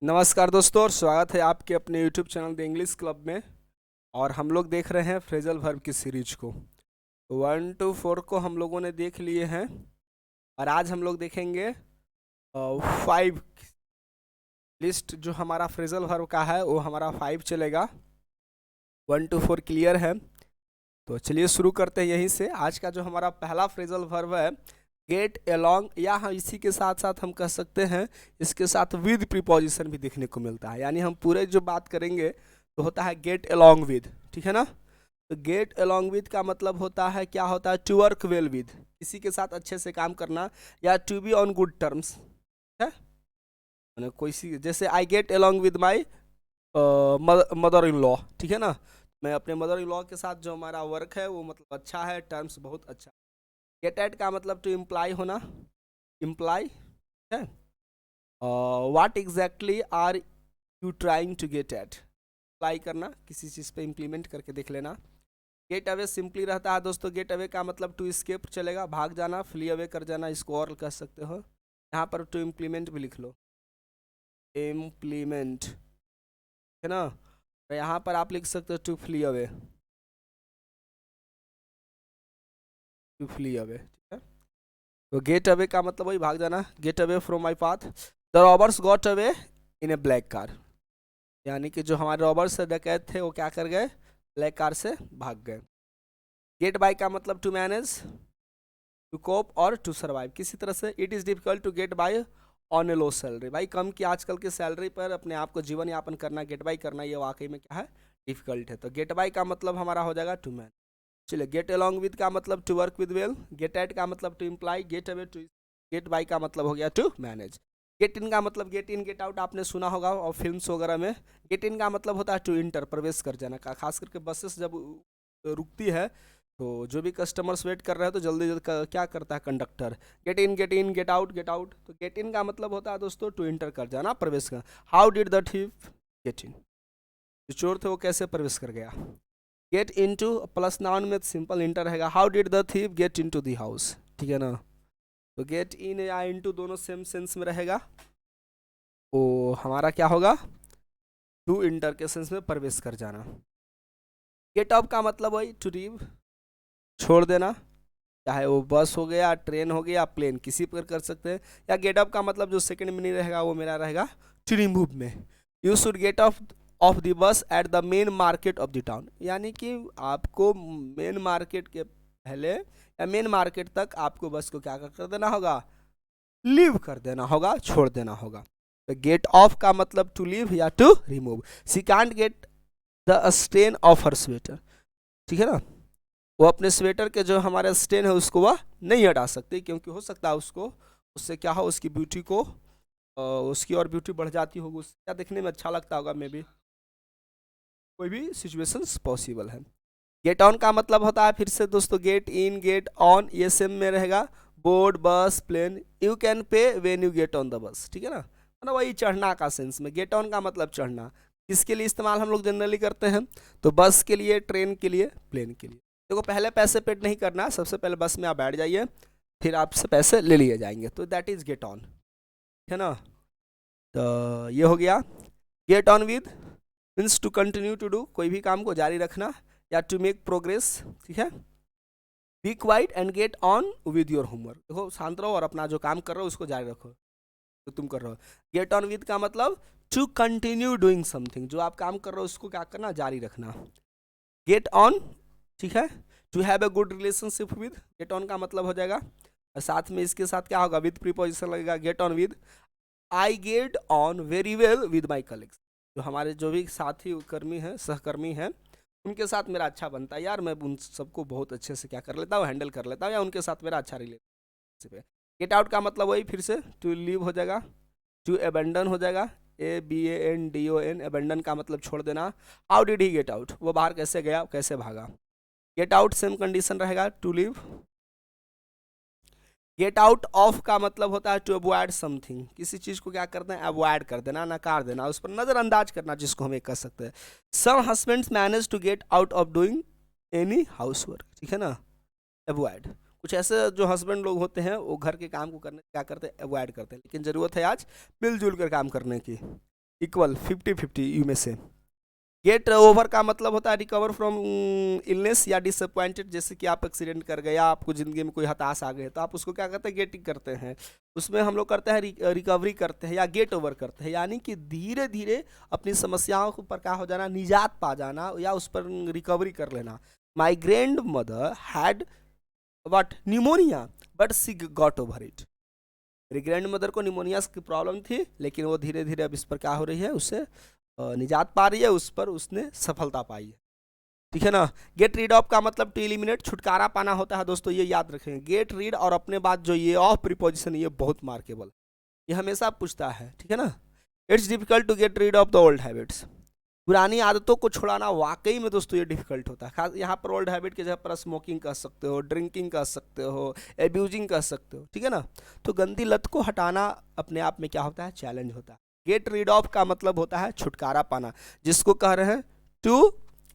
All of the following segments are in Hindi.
नमस्कार दोस्तों, और स्वागत है आपके अपने YouTube channel the English club में। और हम लोग देख रहे हैं फ्रेजल वर्ब की सीरीज को। 1 to 4 को हम लोगों ने देख लिए हैं और आज हम लोग देखेंगे 5 लिस्ट। जो हमारा फ्रेजल वर्ब का है वो हमारा 5 चलेगा। 1 to 4 क्लियर है, तो चलिए शुरू करते हैं यहीं से। आज का जो हमारा पहला फ्रेजल वर्ब है गेट अलोंग, या हम इसी के साथ साथ हम कह सकते हैं इसके साथ विद प्रीपोजिशन भी देखने को मिलता है। यानी हम पूरे जो बात करेंगे तो होता है गेट अलोंग विद, ठीक है ना। तो गेट अलोंग विद का मतलब होता है, क्या होता है, टू वर्क वेल विद, किसी के साथ अच्छे से काम करना, या to be on good terms है। मैंने कोई सी, जैसे I get along with my mother in law, ठीक है ना। मैं अपने मदर इन लॉ के साथ जो हमारा वर्क है वो मतलब अच्छा है, टर्म्स बहुत अच्छा। गेट एट का मतलब टू इम्प्लाई होना, इम्प्लाई है। What exactly are you trying to get at, apply करना, किसी चीज़ पे इम्प्लीमेंट करके देख लेना। गेट अवे सिंपली रहता है दोस्तों। गेट अवे का मतलब टू स्केप चलेगा, भाग जाना, फ्ली अवे कर जाना, इसको और कह सकते हो। यहाँ पर टू इम्प्लीमेंट भी लिख लो, इम्प्लीमेंट, है ना। तो यहाँ पर आप लिख सकते हो to flee away, to flee away, ठीक है। तो गेट अवे का मतलब वही भाग जाना, get away from my path. The robbers got away in A black car, यानी कि जो हमारे रॉबर्स से डकैत थे वो क्या कर गए, ब्लैक कार से भाग गए। गेट बाय का मतलब टू मैनेज, टू कोप और टू सर्वाइव, किसी तरह से। It is difficult to get by on a low salary, भाई कम की आजकल की सैलरी पर अपने आप को जीवन यापन करना, गेट बाय करना, ये वाकई में क्या है, डिफिकल्ट है। तो गेट बाय का मतलब हमारा हो जाएगा टू मैनेज। चलिए, गेट अलोंग विद का मतलब to work with well. Get at का मतलब to imply, get away to, get by का मतलब हो गया टू मैनेज। गेट इन का मतलब गेट इन गेट आउट आपने सुना होगा और फिल्म्स वगैरह में। गेट इन का मतलब होता है टू इंटर, प्रवेश कर जाना का। खास करके बसेस जब रुकती है तो जो भी कस्टमर्स वेट कर रहे हैं तो जल्दी जल्दी क्या करता है conductor, gate in gate in, get out get out. तो गेट इन का मतलब होता है दोस्तों टू इंटर कर जाना, प्रवेश कर। How did the thief get in, जो चोर थे वो कैसे प्रवेश कर गया। गेट इनटू प्लस नाउन में सिंपल इंटर रहेगा। How did the thief get into the house, ठीक है ना। तो गेट इन या इनटू दोनों सेम सेंस में रहेगा। तो हमारा क्या होगा, टू इंटर के सेंस में प्रवेश कर जाना। गेट अप का मतलब वही टू लीव, छोड़ देना, चाहे वो बस हो गया, ट्रेन हो गया, प्लेन, किसी पर कर सकते हैं। या गेट अप का मतलब जो सेकंड मीनिंग रहेगा वो मेरा रहेगा टू रिमूव में। You should get of the bus at the main market of the town, यानी कि आपको मेन मार्केट के पहले या मेन मार्केट तक आपको बस को क्या कर देना होगा, लीव कर देना होगा, छोड़ देना होगा। तो गेट ऑफ का मतलब टू लीव या to remove. She can't get the stain off her sweater, ठीक है ना। वो अपने स्वेटर के जो हमारे स्टेन है उसको वह नहीं हटा सकती, क्योंकि हो सकता है उसको, उससे क्या हो, उसकी ब्यूटी को, उसकी और ब्यूटी बढ़ जाती होगी, उससे क्या देखने में अच्छा लगता होगा, मे बी कोई भी सिचुएशंस पॉसिबल है। गेट ऑन का मतलब होता है फिर से दोस्तों गेट इन गेट ऑन, ये सेम में रहेगा। Board, bus, plane. You can pay when you get on the bus, ठीक है ना, मतलब वही चढ़ना का सेंस में। गेट ऑन का मतलब चढ़ना, किसके लिए इस्तेमाल हम लोग जनरली करते हैं, तो बस के लिए, ट्रेन के लिए, प्लेन के लिए। देखो पहले पैसे पेड नहीं करना, सबसे पहले बस में आप बैठ जाइए, फिर आपसे पैसे ले लिए जाएंगे, तो दैट इज गेट ऑन, है ना। तो ये हो गया। Get on with means to continue to do, कोई भी काम को जारी रखना, या टू मेक प्रोग्रेस, ठीक है। Be quiet and get on with your homework, देखो शांत रहो और अपना जो काम कर रहे हो उसको जारी रखो तो तुम कर रहे हो। गेट ऑन विद का मतलब टू कंटिन्यू डूइंग समथिंग, जो आप काम कर रहे हो उसको क्या करना, जारी रखना। गेट ऑन, ठीक है। To have a good relationship with, get on का मतलब हो जाएगा, और साथ में इसके साथ क्या होगा, विद प्रीपोजिशन लगेगा। Gate on with, I get on very well with my colleagues, जो हमारे जो भी साथी कर्मी हैं, सहकर्मी हैं, उनके साथ मेरा अच्छा बनता है यार, मैं उन सबको बहुत अच्छे से क्या कर लेता हूँ, हैंडल कर लेता हूँ, या उनके साथ मेरा अच्छा रिलेशनशिप है। गेट आउट का मतलब वही फिर से टू लीव हो जाएगा, टू एबेंडन हो जाएगा, ABANDON, एबेंडन का मतलब छोड़ देना। How did he get out, वो बाहर कैसे गया, कैसे भागा। गेट आउट सेम कंडीशन रहेगा, to leave. Get out of का मतलब होता है टू अवॉइड समथिंग, किसी चीज को क्या करते हैं, अवॉइड कर देना, नकार देना, उस पर नजरअंदाज करना, जिसको हम एक कर सकते हैं। Some husbands manage to get out of doing any housework, ठीक है ना, अवॉइड। कुछ ऐसे जो हस्बैंड लोग होते हैं वो घर के काम को करने क्या करते हैं, अवॉइड करते हैं, लेकिन ज़रूरत है आज मिलजुल कर काम करने की। इक्वल 50-50 यू में से। गेट ओवर का मतलब होता है रिकवर फ्रॉम इलनेस या डिसअपॉइंटेड, जैसे कि आप एक्सीडेंट कर गए या आपको ज़िंदगी में कोई हताश आ गए तो आप उसको क्या करते हैं, गेटिंग करते हैं। उसमें हम लोग करते हैं रिकवरी करते हैं या गेट ओवर करते हैं, यानी कि धीरे धीरे अपनी समस्याओं पर क्या हो जाना, निजात पा जाना या उस पर रिकवरी कर लेना। My grandmother had what pneumonia but she got over it. मेरी ग्रैंड मदर को निमोनिया की प्रॉब्लम थी, लेकिन वो धीरे धीरे अब इस पर क्या हो रही है, उससे निजात पा रही है, उस पर उसने सफलता पाई है। ठीक है ना। गेट रीड ऑफ का मतलब टू एलिमिनेट, छुटकारा पाना होता है दोस्तों, ये याद रखेंगे। गेट रीड और अपने बाद जो ये ऑफ प्रीपोजिशन, ये बहुत मार्केबल, ये हमेशा पूछता है। ठीक है ना। It's difficult to get rid of the old habits. पुरानी आदतों को छुड़ाना वाकई में दोस्तों ये डिफिकल्ट होता है। खास यहाँ पर ओल्ड हैबिट की जगह पर स्मोकिंग कर सकते हो, ड्रिंकिंग कर सकते हो, एब्यूजिंग कर सकते हो। ठीक है ना। तो गंदी लत को हटाना अपने आप में क्या होता है, चैलेंज होता है। गेट रीड ऑफ का मतलब होता है छुटकारा पाना, जिसको कह रहे हैं टू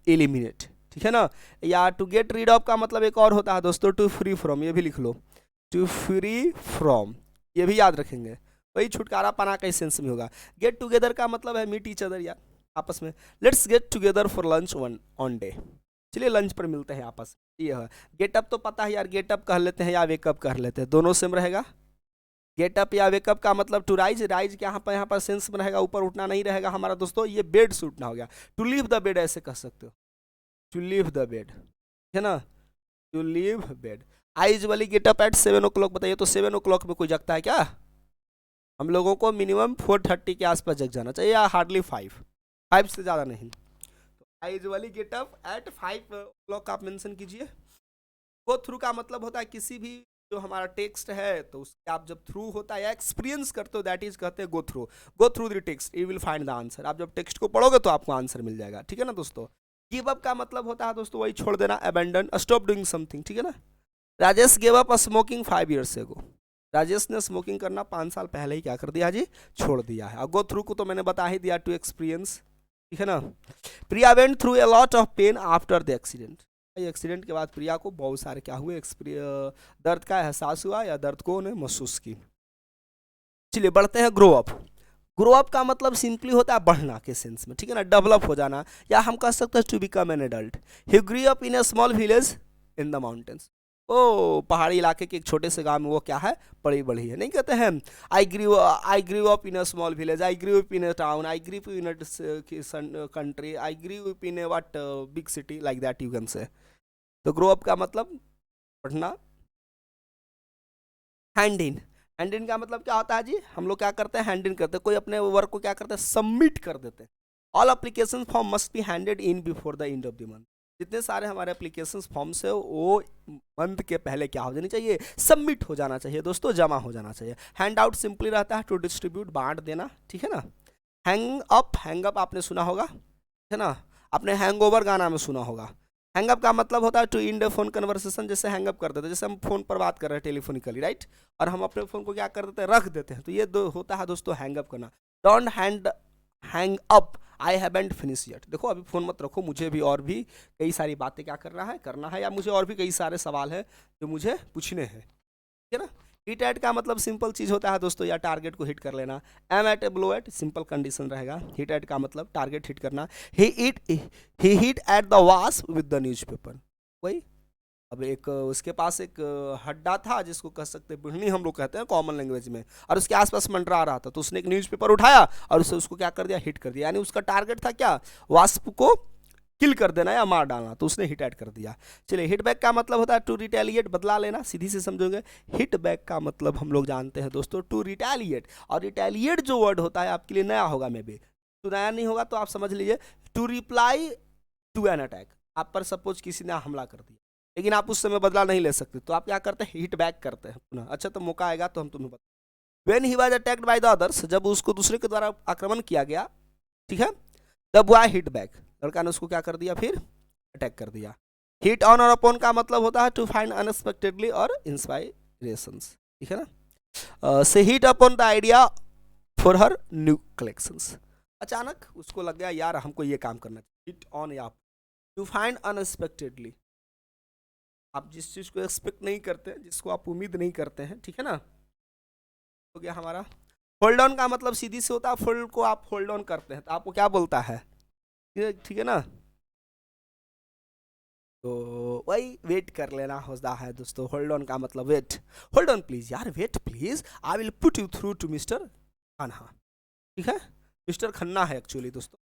एलिमिनेट। ठीक है ना। या टू गेट रीड ऑफ का मतलब एक और होता है दोस्तों, टू फ्री फ्रॉम, ये भी लिख लो, टू फ्री फ्रॉम, ये भी याद रखेंगे। वही छुटकारा पाना का सेंस में होगा। गेट टुगेदर का मतलब है मीट ईच अदर, यार आपस में। Let's get together for lunch on day, चलिए लंच पर मिलते हैं आपस में, ये है। गेटअप तो पता है यार, गेटअप कह लेते हैं या वेकअप कह लेते हैं, दोनों सेम रहेगा। गेटअप या वेकअप का मतलब टू राइज, राइज के यहाँ पर सेंस में रहेगा, ऊपर उठना नहीं रहेगा हमारा दोस्तों, ये बेड से उठना हो गया। टू लीव द बेड ऐसे कह सकते हो, टू लीव द बेड, है ना, टू लीव बेड। आइज वाली गेटअप एट 7 o'clock, बताइए तो 7 o'clock में कोई जगता है क्या? हम लोगों को मिनिमम 4:30 के आसपास जग जाना चाहिए, या हार्डली 5 से ज़्यादा नहीं। तो आइज वाली गेटअप एट 5 o'clock आप मेंशन कीजिए। गो थ्रू का मतलब होता है किसी भी जो हमारा टेक्स्ट है तो उसके आप जब थ्रू होता है या एक्सपीरियंस करते हो, दैट इज कहते हैं go through. Go through the text you will find the answer. आप जब टेक्स्ट को पढ़ोगे तो आपको आंसर मिल जाएगा। ठीक है ना दोस्तों। गिव अप का मतलब होता है दोस्तों वही छोड़ देना, अबेंडन, स्टॉप डूइंग समथिंग। ठीक है ना। Rajesh give up smoking 5 years ago। Rajesh ने स्मोकिंग करना 5 साल पहले ही क्या कर दिया जी, छोड़ दिया है। और गो थ्रू को तो मैंने बता ही दिया, टू एक्सपीरियंस। ठीक है ना। Priya went through a lot of pain after the accident. Accident के बाद प्रिया को बहुत सारे क्या हुए, दर्द का एहसास हुआ या दर्द को उन्हें महसूस की। चलिए बढ़ते हैं ग्रो अप। ग्रो अप का मतलब सिंपली होता है बढ़ना के सेंस में। ठीक है ना, डेवलप हो जाना, या हम कह सकते हैं to become an adult. He grew up in a small village in the mountains. ओ पहाड़ी इलाके के एक छोटे से गांव में वो क्या है, बड़ी बढ़ी है। नहीं कहते हैं I grew up in a small village, I grew up in a town, I grew up in a country, I grew up in a what big city, like that you can say. तो ग्रो अप का मतलब पढ़ना। हैंड इन, हैंड इन का मतलब क्या होता है जी, हम लोग क्या करते हैं, हैंड इन करते हैं, कोई अपने वर्क को क्या करते हैं, सबमिट कर देते हैं। All application form must be handed in before the end of the month. जितने सारे हमारे एप्लीकेशन फॉर्म्स है वो मंथ के पहले क्या हो जानी चाहिए, सबमिट हो जाना चाहिए दोस्तों, जमा हो जाना चाहिए। हैंड आउट सिंपली रहता है टू डिस्ट्रीब्यूट, बांट देना। ठीक है ना। हैंग अप आपने सुना होगा, है ना, आपने हैंगओवर गाना में सुना होगा। हैंगअप का मतलब होता है टू इंड फोन कन्वर्सेशन, जैसे हैंगअप कर देते हैं, जैसे हम फोन पर बात कर रहे हैं टेलीफोनिकली, राइट, और हम अपने फोन को क्या कर देते हैं, रख देते हैं, तो ये होता है दोस्तों हैंगअप करना। Don't hang up, I haven't finish yet. देखो अभी फोन मत रखो, मुझे भी और भी कई सारी बातें क्या करना है, या मुझे और भी कई सारे सवाल हैं जो मुझे पूछने हैं। ठीक है ना। हिट एट का मतलब सिंपल चीज होता है दोस्तों, या टारगेट को हिट कर लेना। Aim at a blow at, simple condition रहेगा। हिट एट का मतलब टारगेट हिट करना। He hit at the wasp with the newspaper. वही, अब एक उसके पास एक हड्डा था जिसको कह सकते हैं बिढ़नी, हम लोग कहते हैं कॉमन लैंग्वेज में, और उसके आसपास मंडरा रहा था, तो उसने एक न्यूज़पेपर उठाया और उसको क्या कर दिया, हिट कर दिया। यानी उसका टारगेट था क्या, वास्प को किल कर देना या मार डालना, तो उसने हिट एट कर दिया। चलिए हिट बैक का मतलब होता है टू रिटेलिएट, बदला लेना, सीधी से समझोगे। हिट बैक का मतलब हम लोग जानते हैं दोस्तों टू रिटेलिएट, और रिटेलिएट जो वर्ड होता है आपके लिए नया होगा, मे बी तो नया नहीं होगा तो आप समझ लीजिए to reply to an attack. आप पर सपोज किसी ने हमला कर दिया, लेकिन आप उस समय बदला नहीं ले सकते, तो आप क्या करते हैं, हिट बैक करते हैं पुनः। अच्छा तो मौका आएगा तो हम तुम्हें बता। When he was attacked by the others, जब उसको दूसरे के द्वारा आक्रमण किया गया, ठीक है, तब वह हिट बैक, लड़का ने उसको क्या कर दिया, फिर अटैक कर दिया। हिट ऑन और अपॉन का मतलब होता है टू फाइंड अनएक्सपेक्टेडली और इंस्पायरेशंस। ठीक है ना। से hit upon the idea for her new collections. अचानक उसको लग गया यार हमको ये काम करना चाहिए। हिट ऑन या टू फाइंड अनएक्सपेक्टेडली, आप जिस चीज़ को एक्सपेक्ट नहीं करते, जिसको आप उम्मीद नहीं करते हैं, ठीक है ना, हो गया हमारा। होल्ड ऑन का मतलब सीधी से होता है फुल को आप होल्ड ऑन करते हैं तो आपको क्या बोलता है, ठीक है ना। तो वही वेट कर लेना होता है दोस्तों, होल्ड ऑन का मतलब वेट। होल्ड ऑन प्लीज यार, wait please, I will put you through to mister Khanna, ठीक है, मिस्टर खन्ना है एक्चुअली दोस्तों।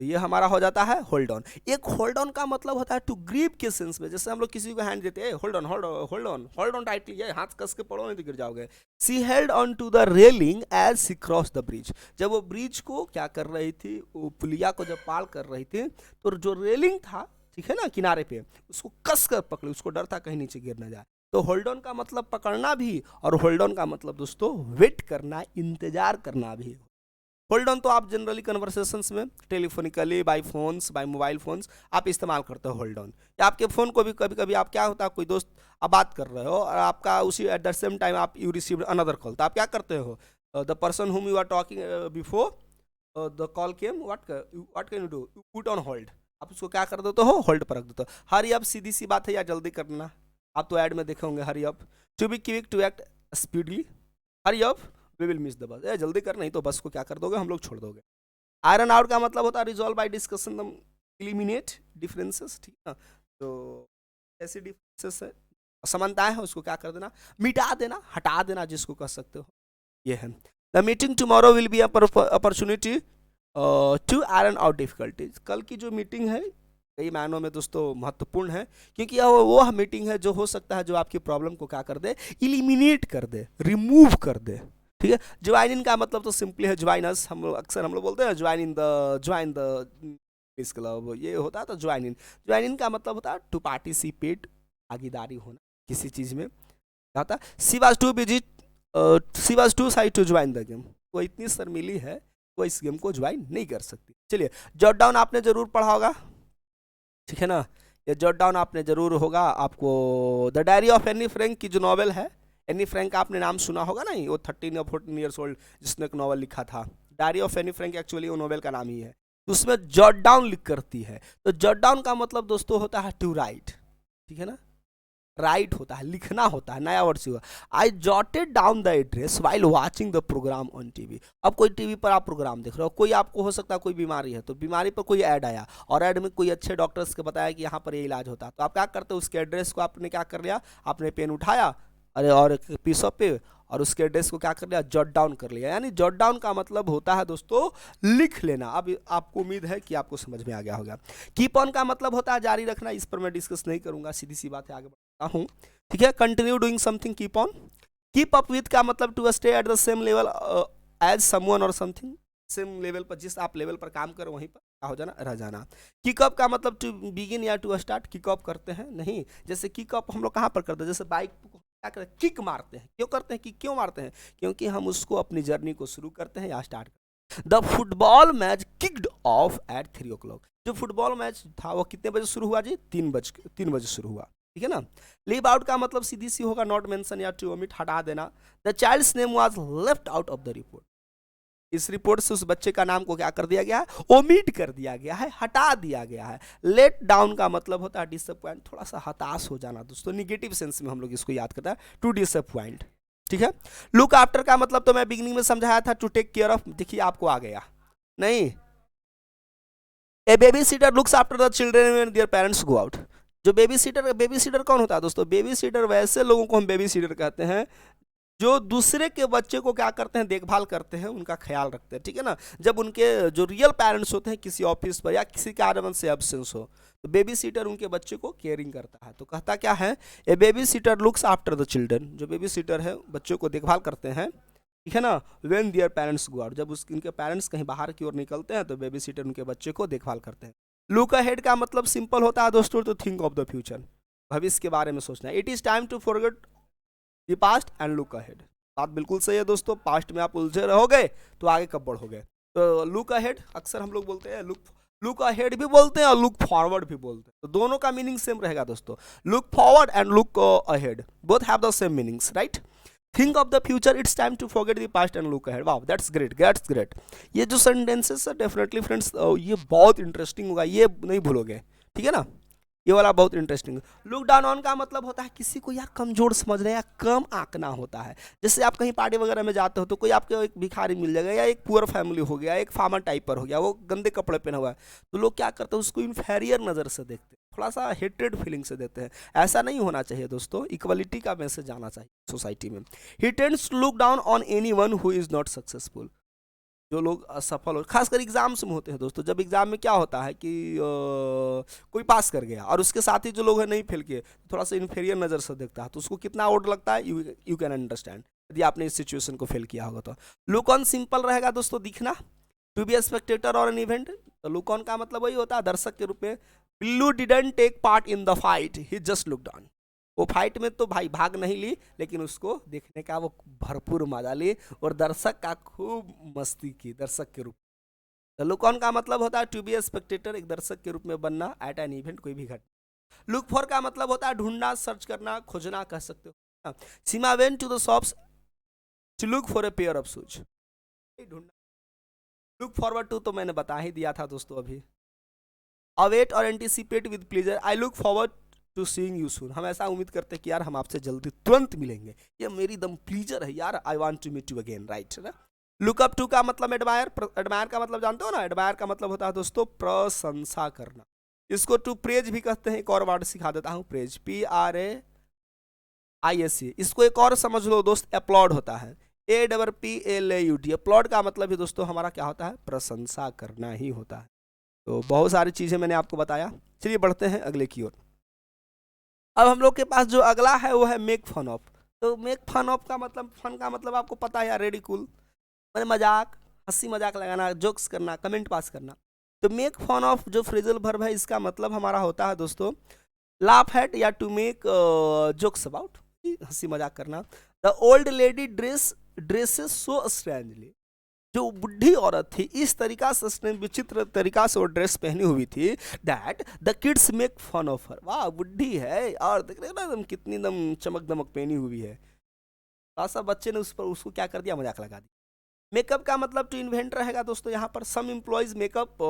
तो ये हमारा हो जाता है होल्ड ऑन। एक होल्ड ऑन का मतलब होता है टू ग्रिप के सेंस में, जैसे हम लोग किसी को हैंड देते हैं, hold on hold on hold on hold on tightly, ये हाथ कस के पड़ो नहीं तो गिर जाओगे। She held on to the railing as she cross the bridge, जब वो ब्रिज को क्या कर रही थी, वो पुलिया को जब पार कर रही थी तो जो रेलिंग था, ठीक है ना, किनारे पे, उसको कस कर पकड़ी, उसको डर था कहीं नीचे गिर ना जाए। तो होल्ड ऑन का मतलब पकड़ना भी, और होल्ड ऑन का मतलब दोस्तों वेट करना, इंतजार करना भी। होल्ड ऑन तो आप जनरली कन्वर्सेशंस में telephonically, by phones, by mobile phones आप इस्तेमाल करते हो होल्ड ऑन। या आपके फ़ोन को भी कभी कभी आप क्या होता है, कोई दोस्त आप बात कर रहे हो और आपका उसी एट द सेम टाइम आप यू रिसीव अनदर कॉल, तो आप क्या करते हो, the person whom you are talking before the call came, what can you do, you put on hold, आप उसको क्या कर देते हो, होल्ड पर रख देते हो। हरी अप सीधी सी बात है यार, जल्दी करना, आप तो ऐड में देखे होंगे, hurry up to be quick to act speedily, hurry up we will miss the bus, जल्दी कर नहीं तो बस को क्या कर दोगे, हम लोग छोड़ दोगे। आयरन आउट का मतलब होता है resolve by discussion, eliminate differences, ठीक है ना। तो ऐसी डिफरेंसेस है, समानताएं है, उसको क्या कर देना, मिटा देना, हटा देना, जिसको कह सकते हो, ये है। The meeting tomorrow will be opportunity to iron out difficulties, कल की जो मीटिंग है कई मायनों में दोस्तों महत्वपूर्ण है, क्योंकि यह वो मीटिंग है जो हो सकता है जो आपकी प्रॉब्लम को क्या कर दे, इलिमिनेट कर दे, रिमूव कर दे, ठीक है। ज्वाइन इन का मतलब तो सिंपली है ज्वाइनस, हम लोग अक्सर हम लोग बोलते हैं ज्वाइन द इस क्लब, ये होता है तो ज्वाइन इन। ज्वाइन इन का मतलब होता है टू पार्टिसिपेट, भागीदारी होना किसी चीज़ में, क्या होता है। She was to visit, she was too shy to join the game, वो इतनी शर्मीली है वो इस गेम को ज्वाइन नहीं कर सकती। चलिए, जॉट डाउन आपने जरूर पढ़ा होगा, ठीक है ना, ये जॉट डाउन आपने जरूर होगा आपको। The diary of Anne Frank की जो नॉवेल है, एनी फ्रैंक आपने नाम सुना होगा ना, वो 13 या 14 ईयर्स ओल्ड जिसने एक नॉवल लिखा था, diary of Anne Frank actually वो नॉवेल का नाम ही है, तो उसमें जॉट डाउन लिख करती है। तो जॉट डाउन का मतलब दोस्तों होता है टू राइट, ठीक है ना, राइट होता है, लिखना होता है, नया वर्ड हुआ। I jotted down the address while watching the programme on TV, अब कोई टीवी पर आप प्रोग्राम देख रहे हो, कोई आपको हो सकता है कोई बीमारी है, तो बीमारी पर कोई ऐड आया और ऐड में कोई अच्छे डॉक्टर्स के बताया कि यहाँ पर ये इलाज होता है, तो आप क्या करते हो, उसके एड्रेस को आपने क्या कर लिया, आपने पेन उठाया, अरे और एक पीस ऑफ पे, और उसके एड्रेस को क्या कर लिया, जॉट डाउन कर लिया। यानी जॉट डाउन का मतलब होता है दोस्तों लिख लेना। अब आपको उम्मीद है कि आपको समझ में आ गया होगा। कीप ऑन का मतलब होता है जारी रखना, इस पर मैं डिस्कस नहीं करूंगा, सीधी सी बात है, आगे बढ़ता हूँ, ठीक है। Continue doing something, keep on. Keep up with का मतलब to stay at the same level as someone और समथिंग, सेम लेवल पर, जिस आप लेवल पर काम करो वहीं पर क्या हो जाना, रह जाना। किकअप का मतलब टू बिगिन या टू स्टार्ट, किकअप करते हैं नहीं, जैसे किकअप हम लोग कहाँ पर करते हैं, जैसे बाइक क्या करते हैं, किक मारते हैं, क्यों करते हैं, किक क्यों मारते हैं, क्योंकि हम उसको अपनी जर्नी को शुरू करते हैं या स्टार्ट करते हैं। The football match kicked off at 3 o'clock, जो फुटबॉल मैच था वो कितने बजे शुरू हुआ जी, 3 बजे शुरू हुआ, ठीक है ना। लीव आउट का मतलब सीधी सी होगा नॉट मेंशन या टू ओमिट, हटा देना। The child's name was left out of the report, इस रिपोर्ट से उस बच्चे का नाम को क्या कर दिया गया है, ओमिट कर दिया गया है, हटा दिया गया है। लेट डाउन का मतलब होता है डिसअपॉइंट, थोड़ा सा हताश हो जाना दोस्तों, निगेटिव सेंस में हम लोग इसको याद करते हैं, टू डिसअपॉइंट, ठीक है। लुक आफ्टर का मतलब तो मैं बिगिनिंग में समझाया था, टू टेक केयर ऑफ, देखिए आपको आ गया नहीं। A babysitter looks after the children when their parents go out, जो बेबी सीटर कौन होता है दोस्तों, बेबी सीटर वैसे लोगों को हम बेबी सीटर कहते हैं जो दूसरे के बच्चे को क्या करते हैं, देखभाल करते हैं, उनका ख्याल रखते हैं, ठीक है ना। जब उनके जो रियल पेरेंट्स होते हैं किसी ऑफिस पर या किसी कारण से एब्सेंस हो, तो बेबी सीटर उनके बच्चे को केयरिंग करता है। तो कहता क्या है, a babysitter looks after the children, जो बेबी सीटर है बच्चों को देखभाल करते हैं, ठीक है ना। When their parents go out, जब उनके पेरेंट्स कहीं बाहर की ओर निकलते हैं तो बेबी सीटर उनके बच्चे को देखभाल करते हैं। लुक अहेड का मतलब सिंपल होता है दोस्तों, तो थिंक ऑफ द फ्यूचर, भविष्य के बारे में सोचना। It is time to forget the past and look ahead, बात बिल्कुल सही है दोस्तों, पास्ट में आप उलझे रहोगे तो आगे कब बढ़ोगे। तो लुक अहेड अक्सर हम लोग बोलते हैं, लुक अहेड भी बोलते हैं और लुक फॉरवर्ड भी बोलते हैं, तो दोनों का मीनिंग सेम रहेगा दोस्तों। Look forward and look ahead both have the same meanings, right. Think of the future, it's time to forget the past and look ahead, wow that's great, that's great. ये जो सेंटेंसेस है डेफिनेटली फ्रेंड्स ये बहुत इंटरेस्टिंग होगा, ये नहीं भूलोगे, ठीक है ना। ये वाला बहुत इंटरेस्टिंग है। लुक डाउन ऑन का मतलब होता है किसी को या कमजोर समझना या कम आंकना होता है। जैसे आप कहीं पार्टी वगैरह में जाते हो तो कोई आपको एक भिखारी मिल जाएगा या एक पुअर फैमिली हो गया, एक फार्मर टाइप पर हो गया, वो गंदे कपड़े पहना हुआ है, तो लोग क्या करते हैं उसको इन्फेरियर नज़र से देखते हैं, थोड़ा सा हेटेड फीलिंग से देते हैं। ऐसा नहीं होना चाहिए दोस्तों, इक्वलिटी का मैसेज आना चाहिए सोसाइटी में। He tends to look down on anyone who is not successful. जो लोग असफल हो, खासकर एग्जाम्स में होते हैं दोस्तों, जब एग्जाम में क्या होता है कि कोई पास कर गया और उसके साथ ही जो लोग हैं नहीं फेल किए, थोड़ा सा इन्फीरियर नज़र से देखता है, तो उसको कितना आउट लगता है, यू कैन अंडरस्टैंड यदि आपने इस सिचुएशन को फेल किया होगा तो। लुक ऑन सिंपल रहेगा दोस्तों, दिखना। टू बी ए स्पेक्टेटर और एन इवेंट, तो लुक ऑन का मतलब वही होता है दर्शक के रूप में। Billu didn't take part in the fight, he just looked on. वो फाइट में तो भाई भाग नहीं ली, लेकिन उसको देखने का वो भरपूर मजा ली और दर्शक का खूब मस्ती की दर्शक के रूप में। तो लुक ऑन का मतलब होता है टू बी ए स्पेक्टेटर, एक दर्शक के रूप में बनना एट एन इवेंट, कोई भी घटना। लुक फॉर का मतलब होता है ढूंढना, सर्च करना, खोजना कह सकते हो। Seema went to the shops to look for a pair of shoes, ढूंढना। लुक फॉरवर्ड टू तो मैंने बता ही दिया था दोस्तों अभी। अवेट और anticipate with pleasure, I look forward to seeing you soon, हम ऐसा उम्मीद करते हैं कि यार हम आपसे जल्दी तुरंत मिलेंगे, ये मेरी दम प्लीजर है यार, I want to meet you again, right ना। लुक अप टू का मतलब एडमायर, एडमायर का मतलब जानते हो ना, एडमायर का मतलब होता है दोस्तों प्रशंसा करना। इसको टू प्रेज भी कहते हैं, एक और वर्ड सिखा देता हूँ, प्रेज, PRAISE। इसको एक और समझ लो दोस्त, अपलॉड होता है, APPLAUD। अपलॉड का मतलब ही दोस्तों हमारा क्या होता है, प्रशंसा करना ही होता है। तो बहुत सारी चीज़ें मैंने आपको बताया, चलिए बढ़ते हैं अगले की ओर। अब हम लोग के पास जो अगला है वो है मेक फन ऑफ। तो मेक फन ऑफ का मतलब, फन का मतलब आपको पता है यार, रेडिकुल मैंने मजाक, हंसी मजाक लगाना, जोक्स करना, कमेंट पास करना। तो मेक फन ऑफ जो फ्रेजल वर्ब है, इसका मतलब हमारा होता है दोस्तों लाफ एट या टू मेक जोक्स अबाउट, हंसी मजाक करना। The old lady dresses so strangely, जो बुढ़ी औरत थी इस तरीका से, उसने विचित्र तरीका से वो ड्रेस पहनी हुई थी, that the kids make fun of her. वाह बुढ़ी है और देख रहे हो ना एकदम कितनी दम चमक दमक पहनी हुई है, सा बच्चे ने उस पर उसको क्या कर दिया, मजाक लगा दिया। मेकअप का मतलब टू इन्वेंट रहेगा दोस्तों यहाँ पर। Some employees make up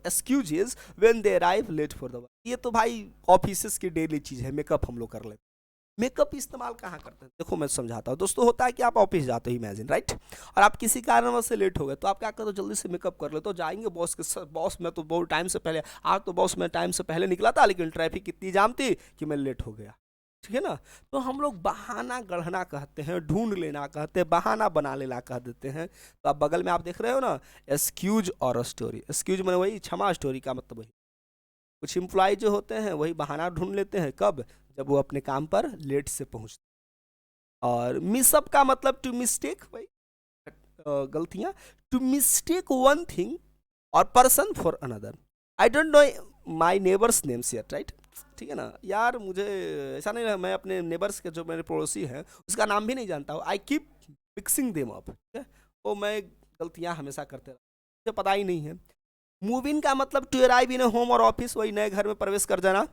excuses when they arrive late for the work, ये तो भाई ऑफिस की डेली चीज़ है, मेकअप हम लोग कर लेते। मेकअप इस्तेमाल कहाँ करते हैं, देखो मैं समझाता हूँ दोस्तों। होता है कि आप ऑफिस जाते हो, इमेजिन राइट, और आप किसी कारणवश से लेट हो गए, तो आप क्या करते हो, जल्दी से मेकअप कर लो, तो जाएंगे बॉस के, बॉस मैं तो बहुत टाइम से पहले, आज तो बॉस मैं टाइम से पहले निकला था, लेकिन ट्रैफिक इतनी जाम थी कि मैं लेट हो गया, ठीक है ना। तो हम लोग बहाना गढ़ना कहते हैं, ढूंढ लेना कहते हैं, बहाना बना लेना कह देते हैं। तो आप बगल में आप देख रहे हो ना, एक्सक्यूज और स्टोरी। एक्सक्यूज मैंने वही क्षमा, स्टोरी का मतलब वही। कुछ एम्प्लॉय जो होते हैं वही बहाना ढूंढ लेते हैं, कब, जब वो अपने काम पर लेट से पहुंचते। और मिसअप का मतलब टू मिस्टेक, भाई गलतियां, टू मिस्टेक वन थिंग और person for another. I don't know my neighbours names yet, right, ठीक है ना यार, मुझे ऐसा नहीं है, मैं अपने नेबर्स के जो मेरे पड़ोसी हैं उसका नाम भी नहीं जानता हूँ। I keep mixing them up, ठीक है, वो मैं गलतियाँ हमेशा करते रहता हूँ, मुझे पता ही नहीं है। मूव इन का मतलब to arrive in a home और ऑफिस, वही नए घर में प्रवेश कर जाना।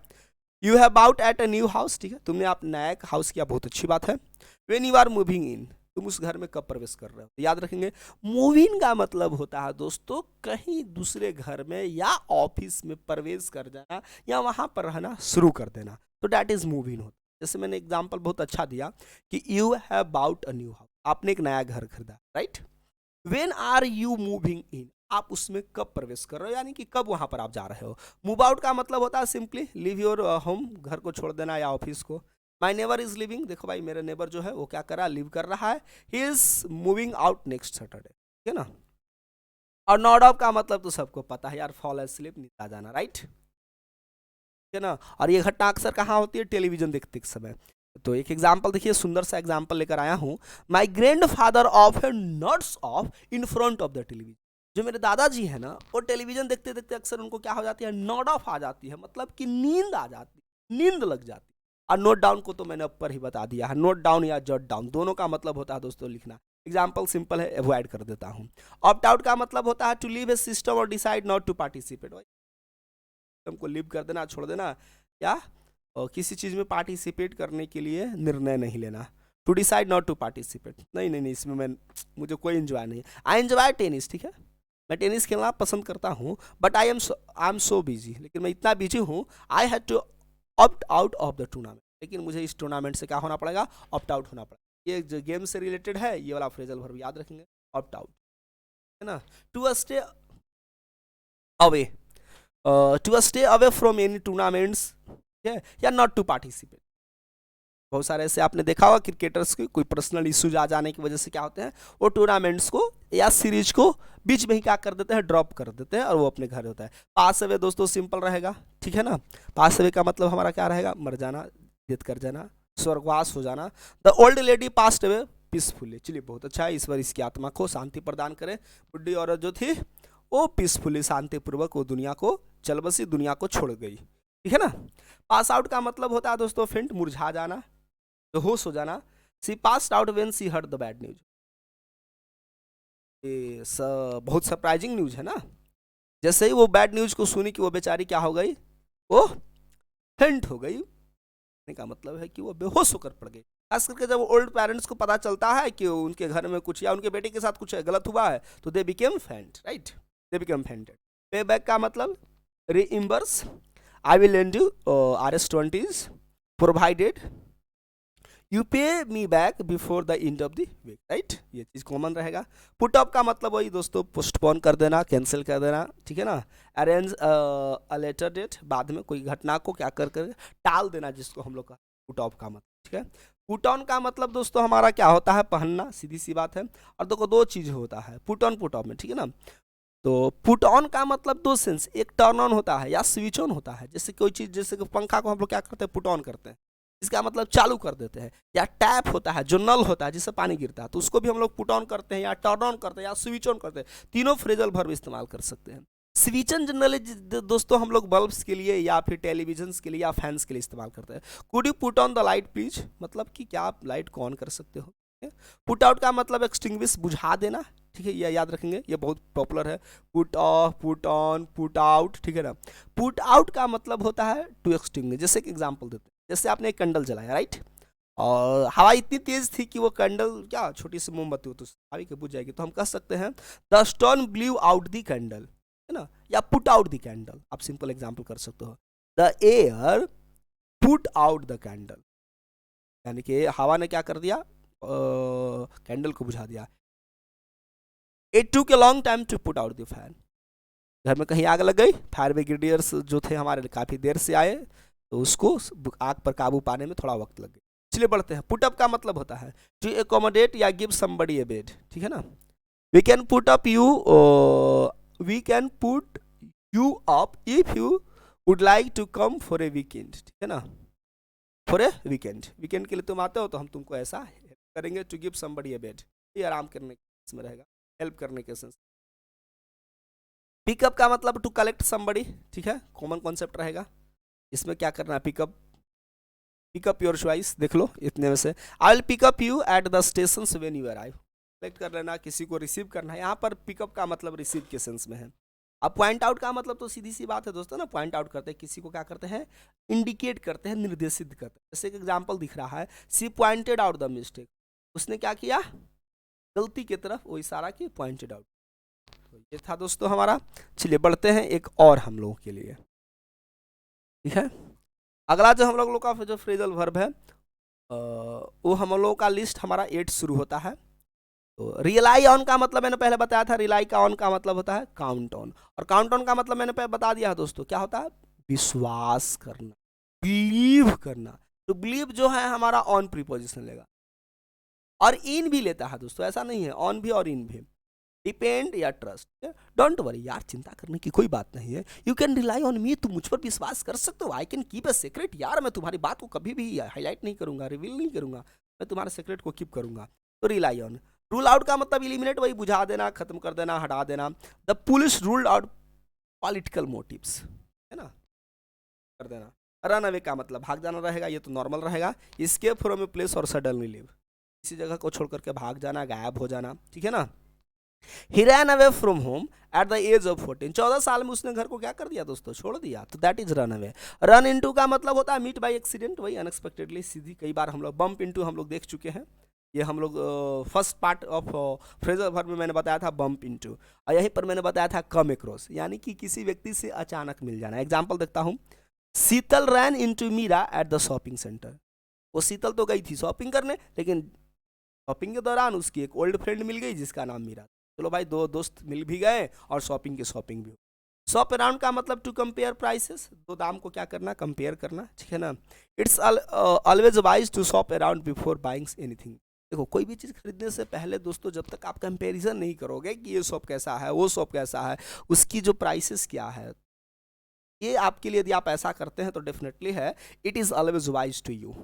You have bought at a new house, ठीक है, तुमने आप नया हाउस किया, बहुत अच्छी बात है। When you are moving in, तुम उस घर में कब प्रवेश कर रहे हो, याद रखेंगे। मूव इन का मतलब होता है दोस्तों कहीं दूसरे घर में या ऑफिस में प्रवेश कर जाना या वहाँ पर रहना शुरू कर देना, तो डैट इज मूव इन होता है। जैसे मैंने एग्जाम्पल बहुत अच्छा दिया कि you have bought a new house, आपने एक नया घर खरीदा, right. When are you moving in, आप उसमें कब प्रवेश कर रहे हो, यानी कि कब वहां पर आप जा रहे हो। मूव आउट का मतलब होता है सिंपली लीव योर होम, घर को छोड़ देना या ऑफिस को। माई नेबर इज लिविंग, देखो भाई मेरा नेबर जो है वो क्या कर रहा है, लिव कर रहा है। He is moving out next Saturday, ठीक है ना। और नॉट ऑफ का मतलब तो सबको पता है यार, फॉल एस्लीप, नींद आ जाना, राइट, ठीक है ना। और ये घटना अक्सर कहाँ होती है, टेलीविजन देखते समय। तो एक एग्जाम्पल देखिए, सुंदर सा एग्जाम्पल लेकर आया हूँ। My grandfather of a nods off in front of the television, जो मेरे दादाजी है ना, वो टेलीविजन देखते देखते अक्सर उनको क्या हो जाती है, नॉड ऑफ आ जाती है, मतलब कि नींद आ जाती है, नींद लग जाती है। और नोट डाउन को तो मैंने ऊपर ही बता दिया है, नोट डाउन या जॉट डाउन दोनों का मतलब होता है दोस्तों लिखना। एग्जाम्पल सिंपल है, अवॉइड कर देता हूँ। ऑप्ट आउट का मतलब होता है टू लीव ए सिस्टम और decide not to participate, system को लीव कर देना, छोड़ देना, या और किसी चीज़ में पार्टिसिपेट करने के लिए निर्णय नहीं लेना। To decide not to participate, नहीं नहीं नहीं, इसमें मैं, मुझे कोई इन्जॉय नहीं। आई एन्जॉय टेनिस, ठीक है, मैं टेनिस खेलना पसंद करता हूँ, but I am so busy, लेकिन मैं इतना बिजी हूँ, I had to opt out of the tournament, लेकिन मुझे इस टूर्नामेंट से क्या होना पड़ेगा, ऑप्ट आउट होना पड़ेगा। ये जो गेम से रिलेटेड है, ये वाला फ्रेजल वर्ब याद रखेंगे, ऑप्ट आउट, है ना। To stay away, to stay away from any tournaments, या नॉट टू पार्टिसिपेट। बहुत सारे ऐसे आपने देखा होगा क्रिकेटर्स के कोई पर्सनल इश्यूज आ जाने की वजह से क्या होते हैं, वो टूर्नामेंट्स को या सीरीज को बीच में ही क्या कर देते हैं, ड्रॉप कर देते हैं और वो अपने घर होता है। पास अवे दोस्तों सिंपल रहेगा, ठीक है ना। पास अवे का मतलब हमारा क्या रहेगा, मर जाना, डेथ कर जाना, स्वर्गवास हो जाना। The old lady passed away peacefully, चलिए बहुत अच्छा है, ईश्वर इसकी आत्मा को शांति प्रदान करें। बुढ़ी औरत जो थी वो पीसफुली, शांतिपूर्वक वो दुनिया को चल बसी, दुनिया को छोड़ गई, ठीक है ना। पास आउट का मतलब होता है दोस्तों फेंट, मुरझा जाना, बेहोश हो जाना। She passed out when she heard the bad news, ये बहुत सरप्राइजिंग न्यूज है ना। जैसे ही वो बैड न्यूज को सुनी कि वो बेचारी क्या हो गई, वो फेंट हो गई, का मतलब है कि वो बेहोश होकर पड़ गई। खास करके जब ओल्ड पेरेंट्स को पता चलता है कि उनके घर में कुछ या उनके बेटे के साथ कुछ गलत हुआ है, तो they became faint, right, they became fainted. Pay back का मतलब reimburse, I will lend you RS20s provided you pay me back before the end of the week, right, ये चीज कॉमन रहेगा। पुट अप का मतलब वही दोस्तों, पोस्टपोन कर देना, कैंसिल कर देना, ठीक है ना। अरेंज अ लेटर डेट, बाद में कोई घटना को क्या कर टाल देना, जिसको हम लोग का पुट ऑफ का मतलब, ठीक है। पुट ऑन का मतलब दोस्तों हमारा क्या होता है, पहनना, सीधी सी बात है। और देखो दो चीज होता है पुट ऑन पुट ऑफ में, ठीक है ना। तो पुट ऑन का मतलब दो सेंस, एक टर्न ऑन होता है या स्विच ऑन होता है। जैसे कोई चीज, जैसे कि पंखा को हम लोग क्या करते हैं, पुट ऑन करते हैं, इसका मतलब चालू कर देते हैं। या टैप होता है जो नल होता है जिससे पानी गिरता है, तो उसको भी हम लोग पुट ऑन करते हैं, या टर्न ऑन करते हैं, या स्विच ऑन करते हैं। तीनों फ्रेजल वर्ब इस्तेमाल कर सकते हैं। स्विच ऑन जनरली दोस्तों हम लोग बल्ब्स के लिए या फिर टेलीविजन के लिए या फैंस के लिए इस्तेमाल करते हैं। Could you put on the light please, मतलब कि क्या आप लाइट को ऑन कर सकते हो। पुट आउट का मतलब एक्सटिंग्विश, बुझा देना, ठीक है, ये याद रखेंगे, ये बहुत पॉपुलर है। Put off, put on, put out, ठीक है ना। पुट आउट का मतलब होता है टू एक्सटिंग्विश। जैसे एक एग्जांपल देते हैं, जैसे आपने एक कैंडल जलाया, राइट, और हवा इतनी तेज थी कि वो कैंडल क्या छोटी सी मोमबत्ती हो तो हवा के बुझ जाएगी, तो हम कह सकते हैं the stone blew out the candle, है ना, या पुट आउट द कैंडल, आप सिंपल एग्जांपल कर सकते हो। The air put out the candle, यानी कि हवा ने क्या कर दिया, कैंडल को बुझा दिया। It took a long time to put out the fan, घर में कहीं आग लग गई, फायर ब्रिगेडियर्स जो थे हमारे काफी देर से आए, तो उसको आग पर काबू पाने में थोड़ा वक्त लग गया। चलिए बढ़ते हैं। पुटअप का मतलब होता है टू एकोमोडेट या गिव समबडी ए बेड, ठीक है ना। We can put up you, we can put you up if you would like to come for a weekend, ठीक है ना, फॉर ए वीकेंड, वीकेंड के लिए तुम आते हो तो हम तुमको ऐसा हेल्प करेंगे। To give somebody a bed, ये आराम करने के इसमें रहेगा, हेल्प करने के सेंस। पिकअप का मतलब टू कलेक्ट समबडी, ठीक है, कॉमन कॉन्सेप्ट रहेगा। इसमें क्या करना है, पिकअप, पिकअप योर चॉइस, देख लो इतने में से। I will pick up you at the station when you arrive, collect कर लेना, किसी को रिसीव करना है। यहाँ पर पिकअप का मतलब रिसीव के सेंस में है। अब पॉइंट आउट का मतलब तो सीधी सी बात है दोस्तों ना, पॉइंट आउट करते हैं, किसी को क्या करते हैं, इंडिकेट करते हैं, निर्देशित करते हैं। जैसे एक एग्जाम्पल दिख रहा है, सी पॉइंटेड आउट द मिस्टेक, उसने क्या किया, गलती की तरफ वो इशारा की, पॉइंटेड आउट। तो ये था दोस्तों हमारा। चलिए बढ़ते हैं एक और हम लोगों के लिए, ठीक है। अगला जो हम लोग का जो फ्रेजल वर्ब है, वो हम लोगों का लिस्ट हमारा 8 शुरू होता है। तो रियलाई ऑन का मतलब मैंने पहले बताया था, रिलाई का ऑन का मतलब होता है काउंट ऑन, और काउंट ऑन का मतलब मैंने पहले बता दिया है दोस्तों, क्या होता है, विश्वास करना, बिलीव करना। तो बिलीव जो है हमारा ऑन प्रीपोजिशन लेगा, और इन भी लेता है दोस्तों, ऐसा नहीं है, ऑन भी और इन भी। डिपेंड या ट्रस्ट, डोंट वरी यार, चिंता करने की कोई बात नहीं है। You can rely on me, तुम मुझ पर विश्वास कर सकते हो। I can keep a secret, यार मैं तुम्हारी बात को कभी भी हाईलाइट नहीं करूंगा, रिवील नहीं करूंगा, मैं तुम्हारे सीक्रेट को कीप करूंगा। तो रिलाई ऑन। रूल आउट का मतलब इलिमिनेट, वही बुझा देना, खत्म कर देना, हटा देना। The police ruled out political motives, है ना, कर देना। रन अवे का मतलब भाग जाना रहेगा, ये तो नॉर्मल रहेगा। एस्केप फ्रॉम ए प्लेस और सडनली लीव, किसी जगह को छोड़ करके भाग जाना, गायब हो जाना, ठीक है ना। He ran away from home at the age of 14, 14 साल में उसने घर को क्या कर दिया दोस्तों, छोड़ दिया, तो that is run away. Run into का मतलब होता है मीट बाय एक्सीडेंट, वही अनएक्सपेक्टेडली, सीधी, कई बार हम लोग बम्प इनटू हम लोग देख चुके हैं। ये हम लोग first part of phrasal verb में मैंने बताया था बम्प इनटू, और यहीं पर मैंने बताया था कम अक्रॉस, यानी कि किसी व्यक्ति से अचानक मिल जाना। एग्जांपल देखता हूँ, Sheetal ran into Meera at the shopping centre. वो शीतल तो गई थी शॉपिंग करने, लेकिन शॉपिंग के दौरान उसकी एक ओल्ड फ्रेंड मिल गई जिसका नाम मीरा। चलो भाई, दो दोस्त मिल भी गए और शॉपिंग की शॉपिंग भी। शॉप अराउंड का मतलब टू कंपेयर प्राइसेस, दो दाम को क्या करना, कंपेयर करना, ठीक है ना। It's always wise to shop around before buying anything. देखो, कोई भी चीज़ खरीदने से पहले दोस्तों, जब तक आप कंपैरिजन नहीं करोगे कि ये शॉप कैसा है, वो शॉप कैसा है, उसकी जो प्राइसेस क्या है, ये आपके लिए यदि आप ऐसा करते हैं तो डेफिनेटली है it is always wise to you,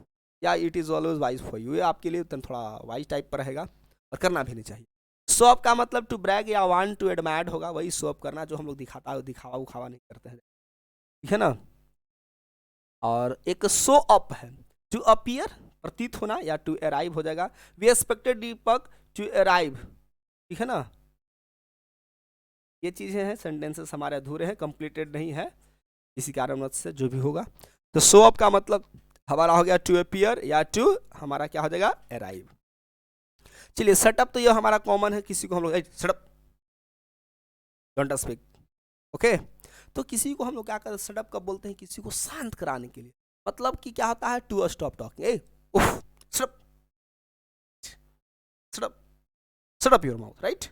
या it is always wise for you. ये आपके लिए थोड़ा वाइज टाइप पर रहेगा और करना भी नहीं चाहिए। शॉप का मतलब टू ब्रैग या वांट टू एडमायर होगा, वही शॉप करना जो हम लोग दिखावा उखावा नहीं करते हैं, ठीक है ना। और एक शो अप है, टू अपीयर, प्रतीत होना, या टू अराइव हो जाएगा। We expected Deepak to arrive, ठीक है ना। ये चीज़ें हैं, सेंटेंसेस हमारे अधूरे हैं, कंप्लीटेड नहीं है इसी कारणवश से, जो भी होगा। तो शो अप का मतलब हमारा हो गया टू अपीयर, या टू हमारा क्या हो जाएगा, अराइव। चलिए, सेटअप तो ये हमारा कॉमन है, किसी को हम लोग सेटअप डोंट स्पीक, ओके। तो किसी को हम लोग क्या करते हैं, सेटअप कब बोलते हैं, किसी को शांत कराने के लिए, मतलब कि क्या होता है, टू स्टॉप टॉकिंग, उफ, setup setup setup your mouth, right.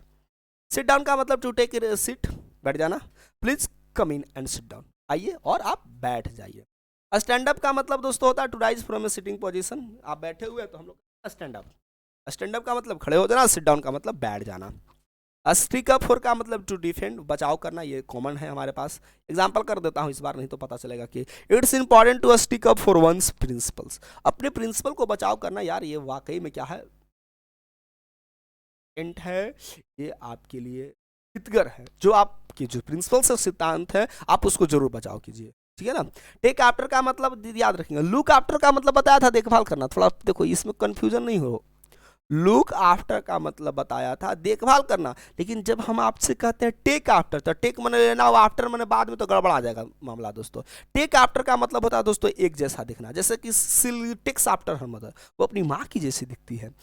Sit down का मतलब टू टेक सिट, बैठ जाना। Please come in and sit down, आइए और आप बैठ जाइए। स्टैंड अप का मतलब दोस्तों होता है to rise from a sitting position, आप बैठे हुए हैं तो हम लोग स्टैंड अप। स्टैंड अप का मतलब खड़े हो जाना, सिट डाउन का मतलब बैठ जाना। स्टिक अप फॉर का मतलब टू डिफेंड, बचाव करना, ये कॉमन है हमारे पास। एग्जांपल कर देता हूँ इस बार, नहीं तो पता चलेगा कि it's important to stick up for one's principles, अपने प्रिंसिपल को बचाव करना। यार ये वाकई में क्या है, है, ये आपके लिए हितगर है, जो आपके जो प्रिंसिपल से सिद्धांत है आप उसको जरूर बचाव कीजिए, ठीक है ना। टेक आफ्टर का मतलब याद रखेंगे। लुक आफ्टर का मतलब बताया था देखभाल करना, थोड़ा देखो इसमें कंफ्यूजन नहीं हो। लुक आफ्टर का मतलब बताया था देखभाल करना, लेकिन जब हम आपसे कहते हैं टेक आफ्टर, तो टेक मैंने लेना और आफ्टर मैंने बाद में, तो गड़बड़ा जाएगा मामला दोस्तों। टेक आफ्टर का मतलब होता है दोस्तों एक जैसा दिखना, जैसे कि सिल टेक्स आफ्टर हर मदर, वो अपनी माँ की जैसी दिखती है।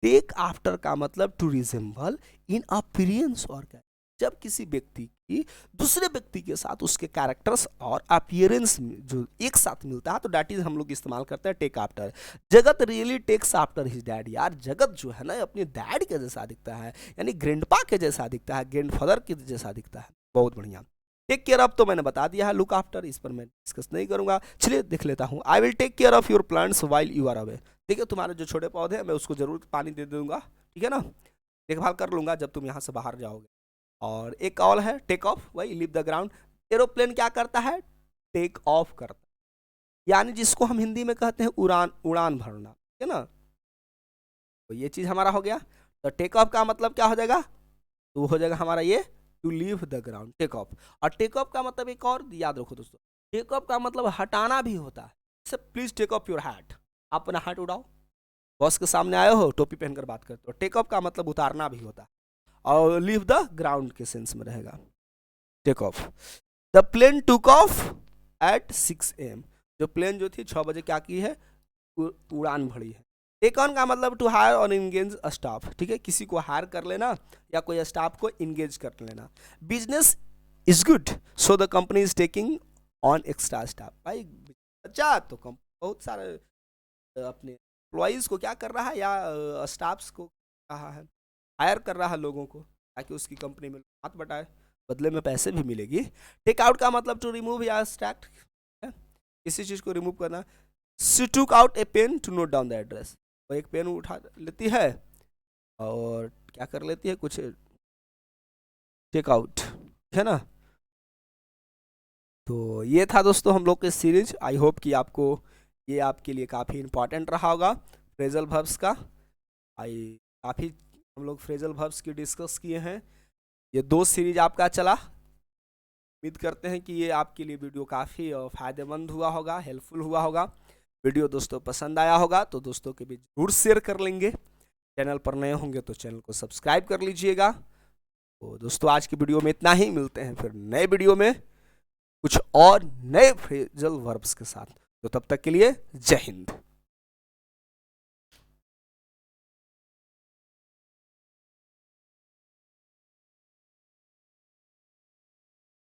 टेक आफ्टर का मतलब टू रिजेंबल इन अपीयरेंस और क्या, जब किसी व्यक्ति की दूसरे व्यक्ति के साथ उसके कैरेक्टर्स और अपीयरेंस जो एक साथ मिलता है, तो डैट इज हम लोग इस्तेमाल करते हैं take after. Jagat really takes after his dad, यार जगत जो है ना अपने डैड के जैसा दिखता है, यानी ग्रैंडपा के जैसा दिखता है, ग्रैंडफादर के जैसा दिखता है। बहुत बढ़िया। टेक केयर ऑफ तो मैंने बता दिया है, लुक आफ्टर इस पर मैं डिस्कस नहीं करूंगा। चलिए देख लेता हूँ। I will take care of your plants while you are away, ठीक है, तुम्हारे जो छोटे पौधे हैं मैं उसको जरूर पानी दे दूंगा, ठीक है ना, देखभाल कर लूंगा जब तुम यहाँ से बाहर जाओगे। और एक कॉल है टेक ऑफ, वही लीव द ग्राउंड। एरोप्लेन क्या करता है, टेक ऑफ करता है, यानी जिसको हम हिंदी में कहते हैं उड़ान, उड़ान भरना, ठीक है ना। तो ये चीज़ हमारा हो गया। तो टेक ऑफ का मतलब क्या हो जाएगा, तो वो हो जाएगा हमारा ये to leave the ground, take off. और टेक ऑफ का मतलब एक और याद रखो दोस्तों, टेक ऑफ का मतलब हटाना भी होता है, जैसे please take off your hat, आप अपना हैट उड़ाओ, बॉस के सामने आए हो टोपी पहनकर बात करते हो। टेक ऑफ का मतलब उतारना भी होता है, और लीव द ग्राउंड के सेंस में रहेगा take off. The plane took off at 6 AM, जो प्लेन जो थी 6 बजे क्या की है, उड़ान भरी है। टेक ऑन का मतलब टू हायर और इंगेज स्टाफ, ठीक है, किसी को हायर कर लेना या कोई स्टाफ को इंगेज कर लेना। Business is good so the company is taking on extra staff, भाई अच्छा तो बहुत सारे अपने एम्प्लॉइज को क्या कर रहा है, या स्टाफ्स को कहा है हायर कर रहा है लोगों को, ताकि उसकी कंपनी में हाथ बटाए, बदले में पैसे भी मिलेगी। टेक आउट का मतलब टू रिमूव या एक्सट्रैक्ट, किसी चीज़ को रिमूव करना। She took out a pen to note down the address, वो एक पेन उठा लेती है और क्या कर लेती है, कुछ टेक आउट, है ना। तो ये था दोस्तों हम लोग के सीरीज। आई होप कि आपको ये आपके लिए काफ़ी इंपॉर्टेंट रहा होगा फ्रेजल वर्ब्स का। काफ़ी हम लोग फ्रेजल वर्ब्स की डिस्कस किए हैं, ये 2 सीरीज आपका चला। उम्मीद करते हैं कि ये आपके लिए वीडियो काफ़ी फ़ायदेमंद हुआ होगा, हेल्पफुल हुआ होगा। वीडियो दोस्तों पसंद आया होगा तो दोस्तों के बीच जरूर शेयर कर लेंगे। चैनल पर नए होंगे तो चैनल को सब्सक्राइब कर लीजिएगा। तो दोस्तों आज की वीडियो में इतना ही, मिलते हैं फिर नए वीडियो में कुछ और नए फ्रेजल वर्ब्स के साथ। तो तब तक के लिए जय हिंद।